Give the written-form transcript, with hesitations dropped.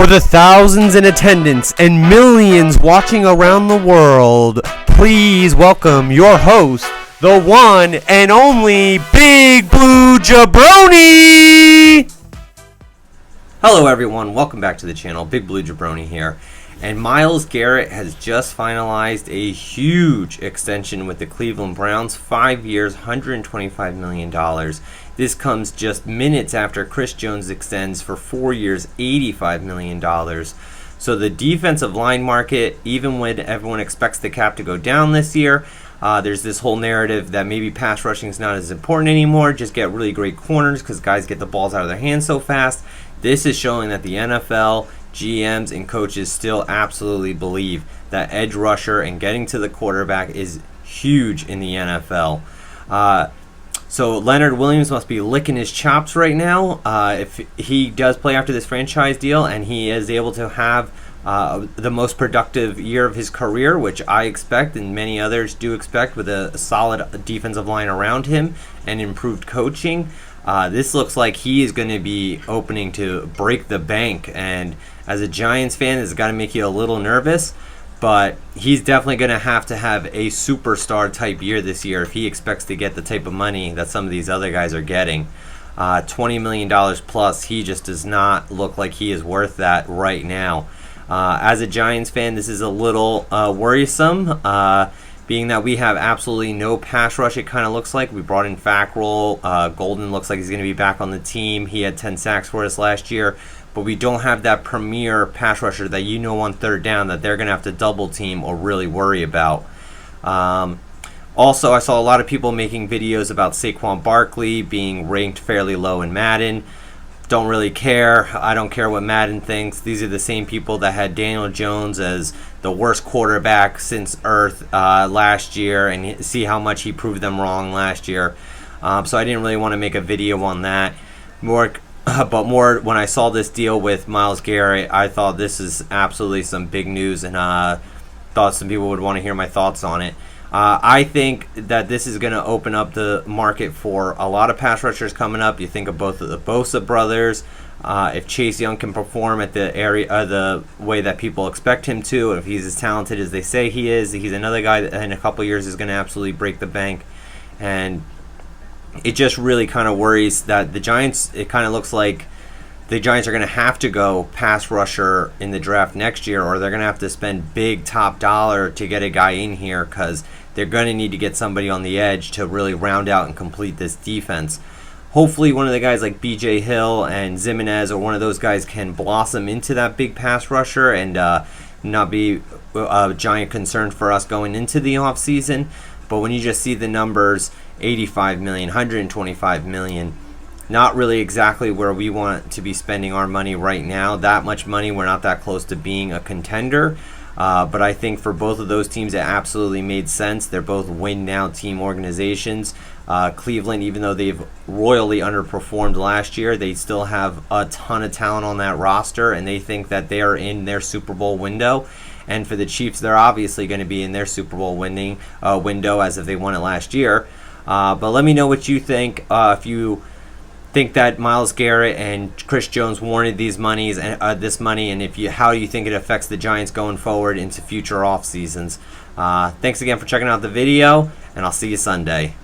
For the thousands in attendance and millions watching around the world, please welcome your host, the one and only Big Blue Jabroni! Hello everyone, welcome back to the channel. Big Blue Jabroni here. And Myles Garrent has just finalized a huge extension with the Cleveland Browns, 5 years, $125 million. This comes just minutes after Chris Jones extends for 4 years, $85 million. So the defensive line market, even when everyone expects the cap to go down this year, there's this whole narrative that maybe pass rushing is not as important anymore. Just get really great corners because guys get the balls out of their hands so fast. This is showing that the NFL, GMs, and coaches still absolutely believe that edge rusher and getting to the quarterback is huge in the NFL. So Leonard Williams must be licking his chops right now if he does play after this franchise deal and he is able to have the most productive year of his career, which I expect and many others do expect, with a solid defensive line around him and improved coaching. This looks like he is going to be opening to break the bank, and as a Giants fan, it's got to make you a little nervous, but he's definitely going to have a superstar type year this year if he expects to get the type of money that some of these other guys are getting. $20 million plus, he just does not look like he is worth that right now. As a Giants fan, this is a little worrisome, being that we have absolutely no pass rush, it kind of looks like. We brought in Fackrell. Golden looks like he's going to be back on the team. He had 10 sacks for us last year, but we don't have that premier pass rusher that on third down that they're going to have to double team or really worry about. Also, I saw a lot of people making videos about Saquon Barkley being ranked fairly low in Madden. Don't really care. I don't care what Madden thinks. These are the same people that had Daniel Jones as the worst quarterback since Earth last year, and see how much he proved them wrong last year. So I didn't really want to make a video on that. But more when I saw this deal with Myles Garrent, I thought this is absolutely some big news, and thought some people would want to hear my thoughts on it. I think that this is going to open up the market for a lot of pass rushers coming up. You think of both of the Bosa brothers. If Chase Young can perform at the way that people expect him to, if he's as talented as they say he is, he's another guy that in a couple years is going to absolutely break the bank. And it just really kind of worries that the Giants, it kind of looks like the Giants are going to have to go pass rusher in the draft next year, or they're going to have to spend big top dollar to get a guy in here, because they're going to need to get somebody on the edge to really round out and complete this defense. Hopefully one of the guys like B.J. Hill and Zimenez, or one of those guys, can blossom into that big pass rusher and not be a giant concern for us going into the offseason. But when you just see the numbers, $85 million, $125 million, not really exactly where we want to be spending our money right now. That much money, we're not that close to being a contender. But I think for both of those teams, it absolutely made sense. They're both win-now team organizations. Cleveland, even though they've royally underperformed last year, they still have a ton of talent on that roster, and they think that they are in their Super Bowl window. And for the Chiefs, they're obviously going to be in their Super Bowl winning window, as if they won it last year. But let me know what you think. If you think that Myles Garrent and Chris Jones warranted these monies and this money, and how do you think it affects the Giants going forward into future off seasons? Thanks again for checking out the video, and I'll see you Sunday.